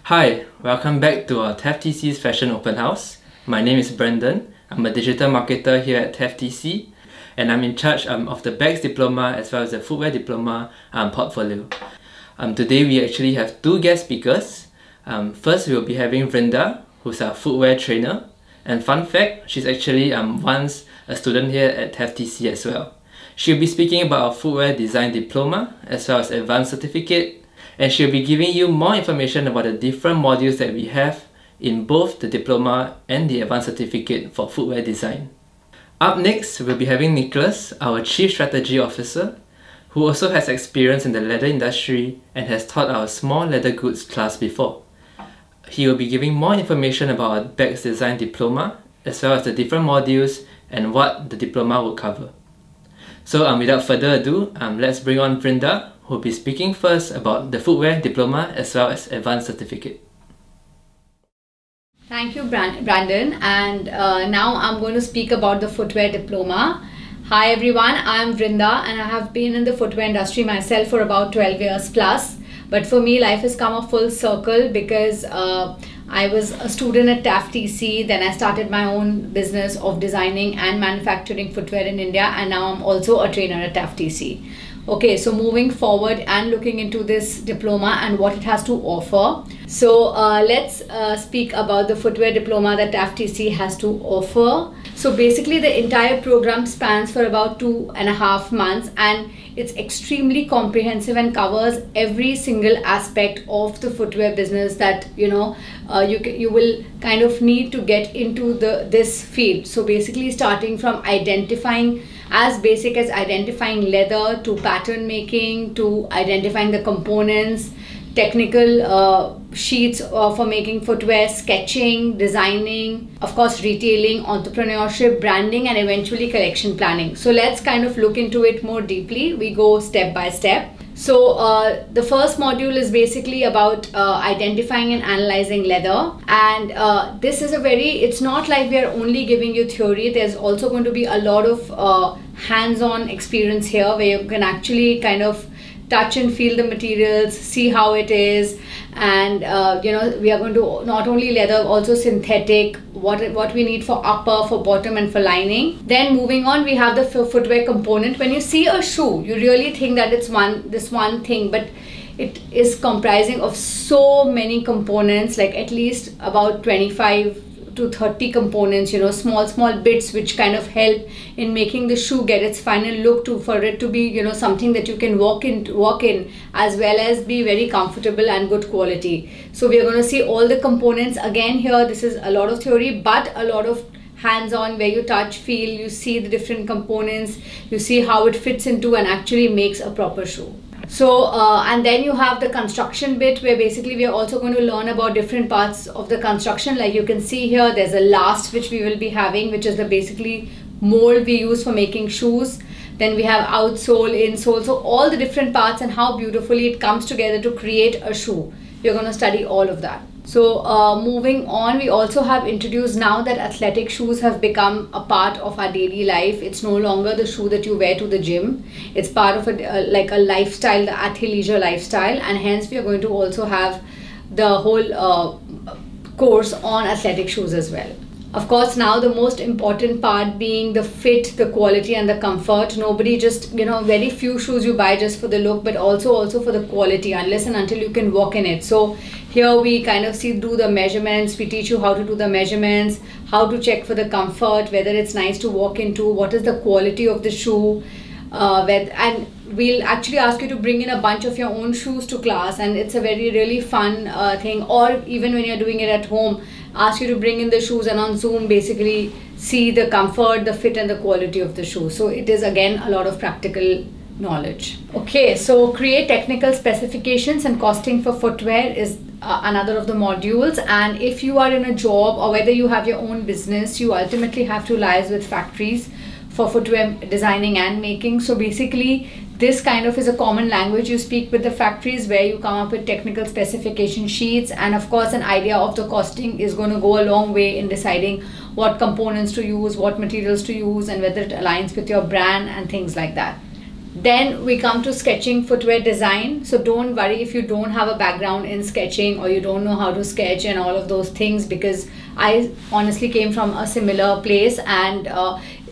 Hi, welcome back to our TEFTC's Fashion Open House. My name is Brendan. I'm a digital marketer here at TEFTC, and I'm in charge of the Bags Diploma as well as the Footwear Diploma portfolio. Today we actually have two guest speakers. First, we'll be having Vrinda, who's a footwear trainer. And fun fact, she's actually once a student here at TEFTC as well. She'll be speaking about our Footwear Design Diploma as well as Advanced Certificate, and she'll be giving you more information about the different modules that we have in both the Diploma and the Advanced Certificate for Footwear Design. Up next, we'll be having Nicholas, our Chief Strategy Officer, who also has experience in the leather industry and has taught our small leather goods class before. He will be giving more information about our Bags Design Diploma as well as the different modules and what the diploma will cover. So without further ado, let's bring on Vrinda, who will be speaking first about the Footwear Diploma as well as Advanced Certificate. Thank you, Brandon. And now I'm going to speak about the Footwear Diploma. Hi everyone, I'm Vrinda and I have been in the footwear industry myself for about 12 years plus. But for me, life has come a full circle because I was a student at TEFTC, then I started my own business of designing and manufacturing footwear in India, and now I'm also a trainer at TEFTC. Okay, so moving forward and looking into this diploma and what it has to offer. So let's speak about the footwear diploma that TEFTC has to offer. So basically the entire program spans for about 2.5 months, and it's extremely comprehensive and covers every single aspect of the footwear business that you will kind of need to get into this field. So basically starting from identifying, as basic as identifying leather, to pattern making, to identifying the components, technical sheets for making footwear, sketching, designing, of course retailing, entrepreneurship, branding, and eventually collection planning. So let's kind of look into it more deeply. We go step by step. So the first module is basically about identifying and analyzing leather, and this is it's not like we are only giving you theory. There's also going to be a lot of hands-on experience here where you can actually kind of touch and feel the materials, see how it is, and we are going to not only leather, also synthetic, what we need for upper, for bottom, and for lining. Then moving on, we have the footwear component. When you see a shoe, you really think that it's this one thing, but it is comprising of so many components, like at least about 25 to 30 components, small bits which kind of help in making the shoe get its final look, for it to be something that you can walk in as well as be very comfortable and good quality. So we are going to see all the components again here. This is a lot of theory but a lot of hands-on where you touch, feel, you see the different components, you see how it fits into and actually makes a proper shoe. So and then you have the construction bit, where basically we are also going to learn about different parts of the construction. Like you can see here, there's a last which we will be having, which is the basically mold we use for making shoes. Then we have outsole, insole, so all the different parts and how beautifully it comes together to create a shoe. You're going to study all of that. So moving on, we also have introduced now that athletic shoes have become a part of our daily life. It's no longer the shoe that you wear to the gym. It's part of like a lifestyle, the athleisure lifestyle, and hence we are going to also have the whole course on athletic shoes as well. Of course, now the most important part being the fit, the quality, and the comfort. Nobody just, very few shoes you buy just for the look, but also for the quality, unless and until you can walk in it. So here we kind of do the measurements. We teach you how to do the measurements, how to check for the comfort, whether it's nice to walk into, what is the quality of the shoe, and we'll actually ask you to bring in a bunch of your own shoes to class, and it's a really fun thing. Or even when you're doing it at home, ask you to bring in the shoes and on Zoom basically see the comfort, the fit, and the quality of the shoe. So it is again a lot of practical knowledge. Okay, so create technical specifications and costing for footwear is another of the modules. And if you are in a job or whether you have your own business, you ultimately have to liaise with factories for footwear designing and making. So basically this kind of is a common language you speak with the factories, where you come up with technical specification sheets, and of course an idea of the costing is going to go a long way in deciding what components to use, what materials to use, and whether it aligns with your brand and things like that. Then we come to sketching footwear design. So don't worry if you don't have a background in sketching or you don't know how to sketch and all of those things, because I honestly came from a similar place, and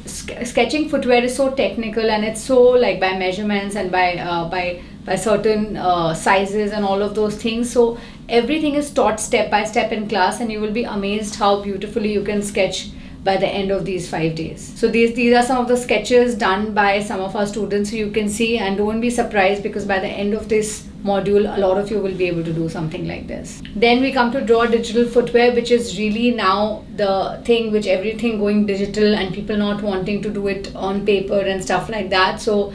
sketching footwear is so technical, and it's so like by measurements and by certain sizes and all of those things. So everything is taught step by step in class, and you will be amazed how beautifully you can sketch by the end of these 5 days. So these are some of the sketches done by some of our students, so you can see, and don't be surprised because by the end of this module a lot of you will be able to do something like this. Then we come to draw digital footwear, which is really now the thing, which everything going digital and people not wanting to do it on paper and stuff like that. So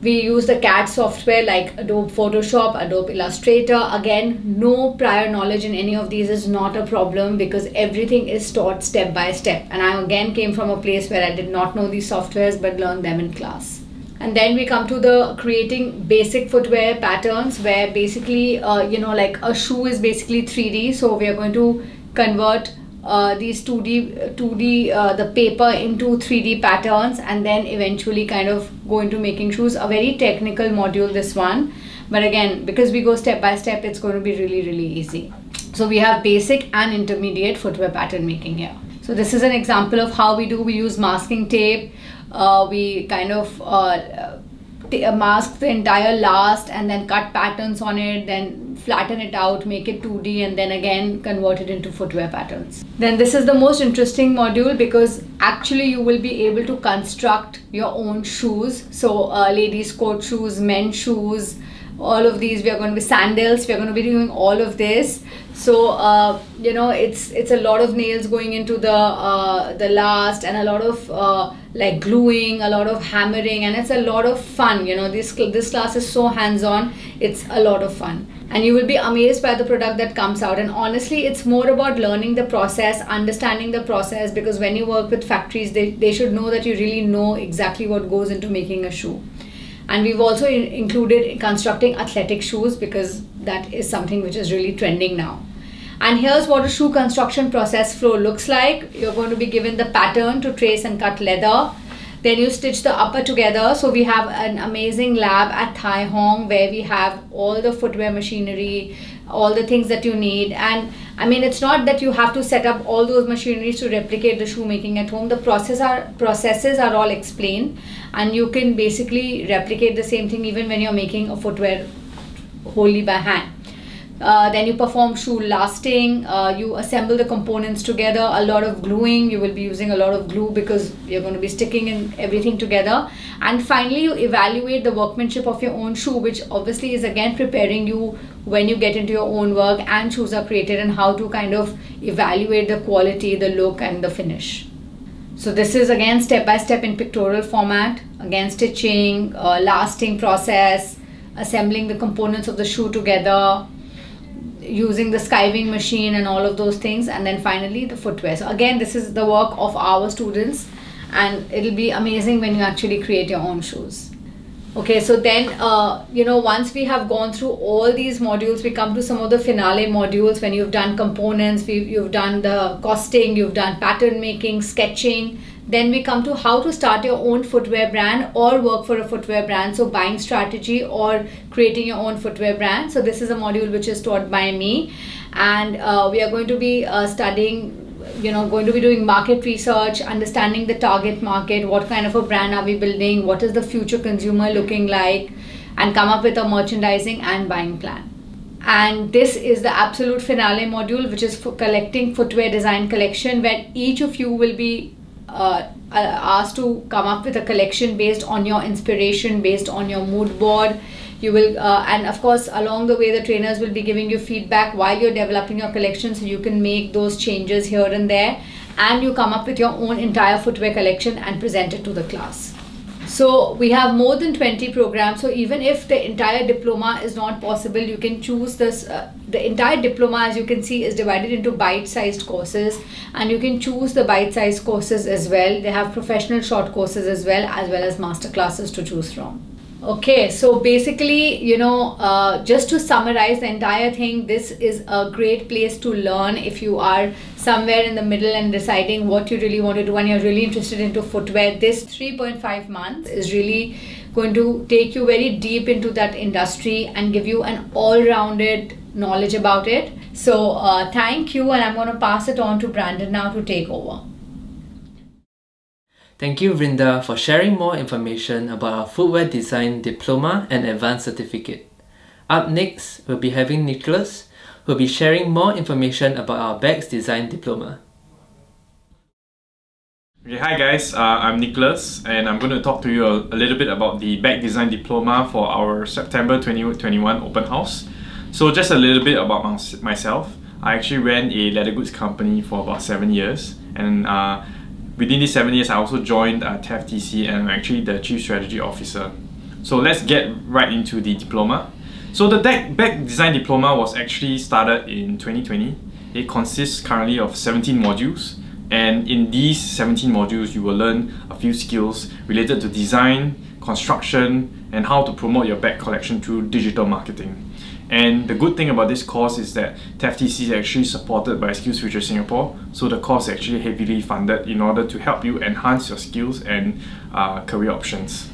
we use the CAD software like Adobe Photoshop, Adobe Illustrator. Again, no prior knowledge in any of these is not a problem because everything is taught step by step. And I again came from a place where I did not know these softwares but learned them in class. And then we come to the creating basic footwear patterns, where basically, like a shoe is basically 3D. So we are going to convert these 2D the paper into 3D patterns, and then eventually kind of go into making shoes. A very technical module, this one, but again, because we go step by step, it's going to be really, really easy. So we have basic and intermediate footwear pattern making here. So this is an example of how we do. We use masking tape. We kind of mask the entire last and then cut patterns on it, then flatten it out, make it 2D, and then again convert it into footwear patterns. Then this is the most interesting module because actually you will be able to construct your own shoes. So ladies coat shoes, men's shoes, all of these. We are going to be sandals, we are going to be doing all of this. So it's a lot of nails going into the last, and a lot of like gluing, a lot of hammering, and it's a lot of fun. This class is so hands-on, it's a lot of fun, and you will be amazed by the product that comes out. And honestly, it's more about learning the process, understanding the process, because when you work with factories, they should know that you really know exactly what goes into making a shoe. And we've also included constructing athletic shoes because that is something which is really trending now. And here's what a shoe construction process flow looks like. You're going to be given the pattern to trace and cut leather. Then you stitch the upper together. So we have an amazing lab at Thai Hong where we have all the footwear machinery, all the things that you need. And I mean, it's not that you have to set up all those machineries to replicate the shoemaking at home. The processes are all explained, and you can basically replicate the same thing even when you're making a footwear wholly by hand. Then you perform shoe lasting, you assemble the components together, a lot of gluing. You will be using a lot of glue because you're going to be sticking in everything together. And finally, you evaluate the workmanship of your own shoe, which obviously is again preparing you when you get into your own work and shoes are created, and how to kind of evaluate the quality, the look and the finish. So this is again step by step in pictorial format, again stitching, lasting process, assembling the components of the shoe together, using the skiving machine and all of those things, and then finally the footwear. So again, this is the work of our students, and it'll be amazing when you actually create your own shoes. Okay, so then once we have gone through all these modules, we come to some of the finale modules. When you've done components, you've done the costing, you've done pattern making, sketching. Then we come to how to start your own footwear brand or work for a footwear brand. So buying strategy or creating your own footwear brand. So this is a module which is taught by me, and we are going to be studying, going to be doing market research, understanding the target market, what kind of a brand are we building, what is the future consumer looking like, and come up with a merchandising and buying plan. And this is the absolute finale module, which is for collecting footwear design collection, where each of you will be asked to come up with a collection based on your inspiration, based on your mood board. You will and of course along the way the trainers will be giving you feedback while you're developing your collection, so you can make those changes here and there, and you come up with your own entire footwear collection and present it to the class. So we have more than 20 programs, so even if the entire diploma is not possible, you can choose this. The entire diploma, as you can see, is divided into bite-sized courses, and you can choose the bite-sized courses as well. They have professional short courses as well as master classes to choose from. Okay, so basically, just to summarize the entire thing, this is a great place to learn if you are somewhere in the middle and deciding what you really want to do and you're really interested into footwear. This 3.5 months is really going to take you very deep into that industry and give you an all-rounded knowledge about it. So thank you, and I'm going to pass it on to Brandon now to take over. Thank you, Vrinda, for sharing more information about our Footwear Design Diploma and Advanced Certificate. Up next, we'll be having Nicholas, who will be sharing more information about our Bags Design Diploma. Okay, hi guys, I'm Nicholas, and I'm going to talk to you a little bit about the Bag Design Diploma for our September 2021 open house. So just a little bit about myself. I actually ran a leather goods company for about 7 years, and within these 7 years I also joined TFTC, and I'm actually the Chief Strategy Officer. So let's get right into the diploma. So the Bag Design Diploma was actually started in 2020. It consists currently of 17 modules, and in these 17 modules you will learn a few skills related to design, construction, and how to promote your bag collection through digital marketing. And the good thing about this course is that TFTC is actually supported by SkillsFuture Singapore, so the course is actually heavily funded in order to help you enhance your skills and career options.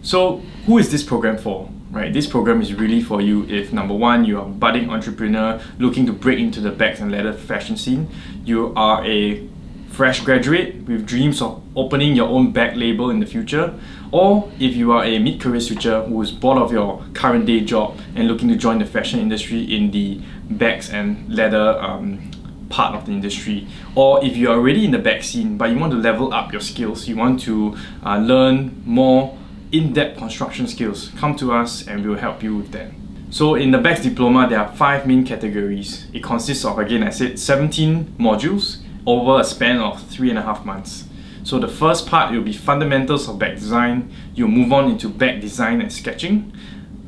So who is this program for? Right, this program is really for you if, number one, you are a budding entrepreneur looking to break into the bags and leather fashion scene, you are a fresh graduate with dreams of opening your own bag label in the future, or if you are a mid-career switcher who is bored of your current day job and looking to join the fashion industry in the bags and leather part of the industry, or if you are already in the bag scene but you want to level up your skills, you want to learn more in-depth construction skills, come to us and we'll help you with that. So in the Bags Diploma, there are 5 main categories. It consists of, again I said, 17 modules over a span of 3.5 months. So the first part will be fundamentals of bag design. You'll move on into bag design and sketching.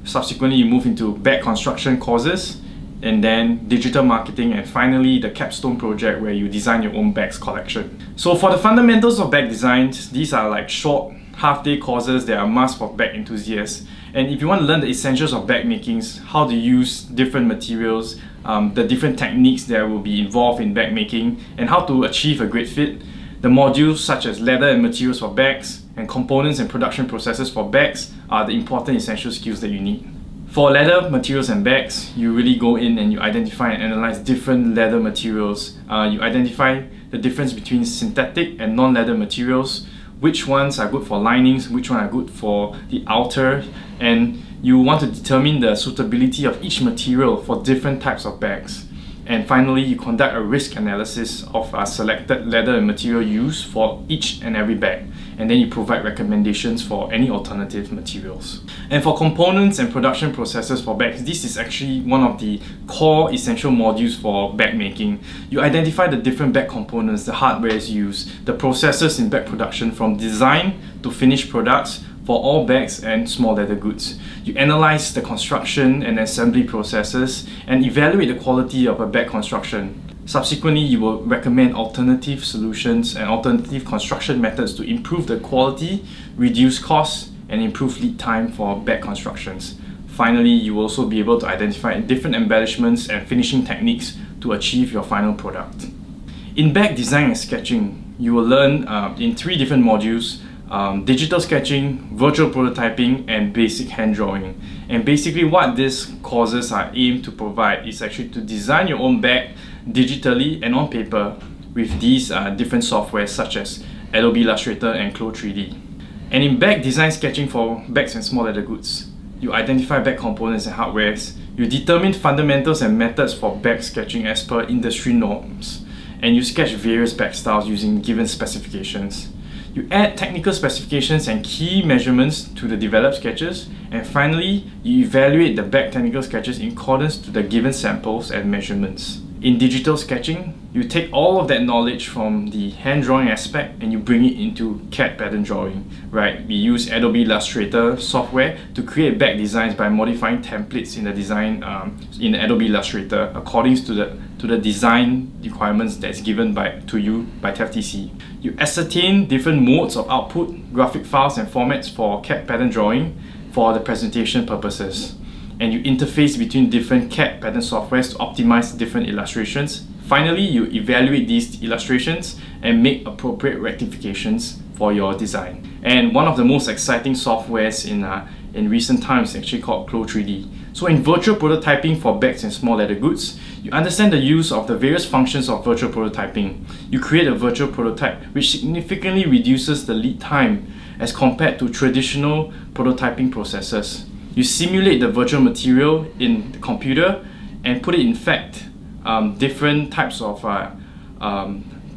Subsequently, you move into bag construction courses, and then digital marketing, and finally the capstone project where you design your own bags collection. So for the fundamentals of bag design, these are like short half-day courses that are must for bag enthusiasts. And if you want to learn the essentials of bag making, how to use different materials, the different techniques that will be involved in bag making, and how to achieve a great fit, the modules such as leather and materials for bags, and components and production processes for bags are the important essential skills that you need. For leather materials and bags, you really go in and you identify and analyze different leather materials. You identify the difference between synthetic and non-leather materials, which ones are good for linings, which ones are good for the outer, and you want to determine the suitability of each material for different types of bags. And finally, you conduct a risk analysis of selected leather and material used for each and every bag, and then you provide recommendations for any alternative materials. And for components and production processes for bags, this is actually one of the core essential modules for bag making. You identify the different bag components, the hardware is used, the processes in bag production from design to finished products for all bags and small leather goods. You analyze the construction and assembly processes and evaluate the quality of a bag construction. Subsequently, you will recommend alternative solutions and alternative construction methods to improve the quality, reduce costs, and improve lead time for bag constructions. Finally, you will also be able to identify different embellishments and finishing techniques to achieve your final product. In bag design and sketching, you will learn in 3 different modules: digital sketching, virtual prototyping, and basic hand drawing. And basically what these courses are aimed to provide is actually to design your own bag digitally and on paper with these different softwares such as Adobe Illustrator and Clo 3D. And in bag design sketching for bags and small leather goods, you identify bag components and hardwares, you determine fundamentals and methods for bag sketching as per industry norms, and you sketch various bag styles using given specifications. You add technical specifications and key measurements to the developed sketches, and finally, you evaluate the bag technical sketches in accordance to the given samples and measurements. In digital sketching, you take all of that knowledge from the hand drawing aspect and you bring it into CAD pattern drawing, right? We use Adobe Illustrator software to create bag designs by modifying templates in the design in Adobe Illustrator according to the design requirements that's given to you by TFTC. You ascertain different modes of output, graphic files and formats for CAD pattern drawing for the presentation purposes. And you interface between different CAD pattern softwares to optimize different illustrations. Finally, you evaluate these illustrations and make appropriate rectifications for your design. And one of the most exciting softwares in recent times is actually called Clo3D. So in virtual prototyping for bags and small leather goods, you understand the use of the various functions of virtual prototyping. You create a virtual prototype which significantly reduces the lead time as compared to traditional prototyping processes. You simulate the virtual material in the computer and put it in fact different types of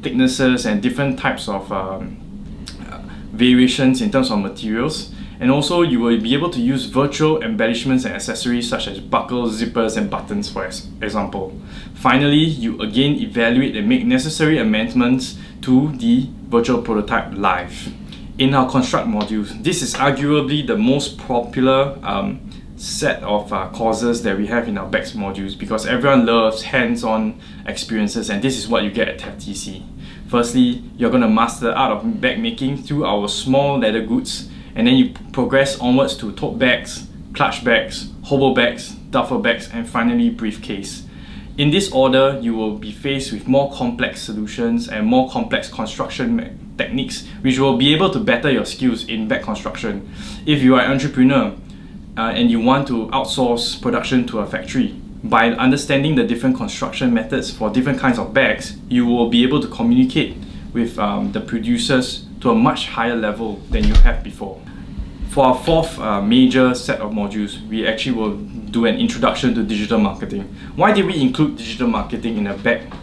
thicknesses and different types of variations in terms of materials. And also you will be able to use virtual embellishments and accessories such as buckles, zippers and buttons for example. Finally, you again evaluate and make necessary amendments to the virtual prototype live. In our construct modules, this is arguably the most popular set of courses that we have in our bags modules because everyone loves hands-on experiences, and this is what you get at TFTC. Firstly, you're going to master the art of bag making through our small leather goods, and then you progress onwards to tote bags, clutch bags, hobo bags, duffel bags, and finally briefcase. In this order, you will be faced with more complex solutions and more complex construction techniques which will be able to better your skills in bag construction. If you are an entrepreneur and you want to outsource production to a factory, by understanding the different construction methods for different kinds of bags, you will be able to communicate with the producers to a much higher level than you have before. For our fourth major set of modules, we actually will do an introduction to digital marketing. Why did we include digital marketing in a bag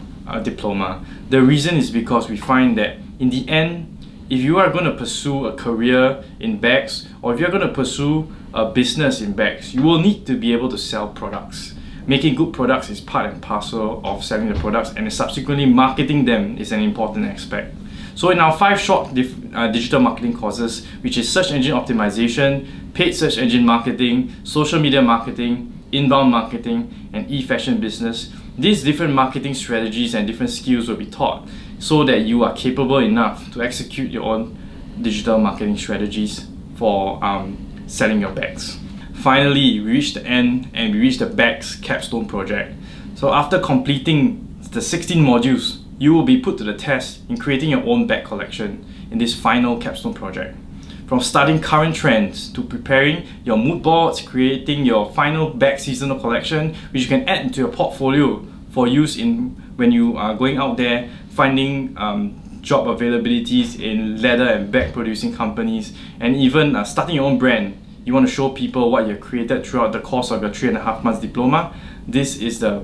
diploma? The reason is because we find that in the end, if you are going to pursue a career in bags, or if you're going to pursue a business in bags, you will need to be able to sell products. Making good products is part and parcel of selling the products, and subsequently marketing them is an important aspect. So in our 5 short digital marketing courses, which is search engine optimization, paid search engine marketing, social media marketing, inbound marketing, and e-fashion business, these different marketing strategies and different skills will be taught so that you are capable enough to execute your own digital marketing strategies for selling your bags. Finally, we reached the end and we reached the bags capstone project. So after completing the 16 modules, you will be put to the test in creating your own bag collection in this final capstone project. From studying current trends to preparing your mood boards, creating your final bag seasonal collection, which you can add into your portfolio for use when you are going out there finding job availabilities in leather and bag producing companies, and even starting your own brand. You want to show people what you've created throughout the course of your 3.5 months diploma. This is the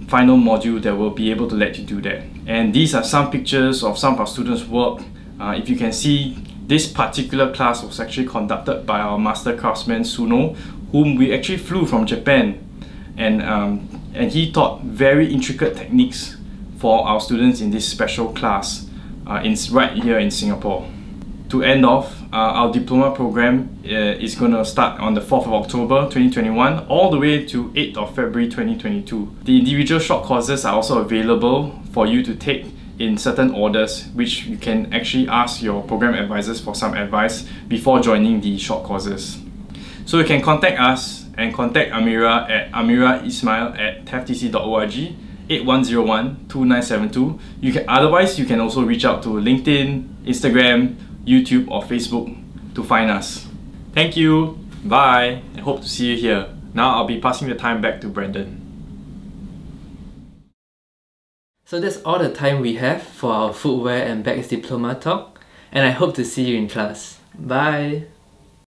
final module that will be able to let you do that. And these are some pictures of some of our students' work. If you can see, this particular class was actually conducted by our master craftsman Suno, whom we actually flew from Japan, and he taught very intricate techniques for our students in this special class right here in Singapore. To end off, our diploma program is going to start on the 4th of October 2021 all the way to 8th of February 2022. The individual short courses are also available for you to take in certain orders, which you can actually ask your program advisors for some advice before joining the short courses. So you can contact us and contact Amira at amiraismail@tftc.org 8101-2972. Otherwise, you can also reach out to LinkedIn, Instagram, YouTube or Facebook to find us. Thank you, bye, and hope to see you here. Now I'll be passing the time back to Brendan. So that's all the time we have for our footwear and bags diploma talk, and I hope to see you in class. Bye!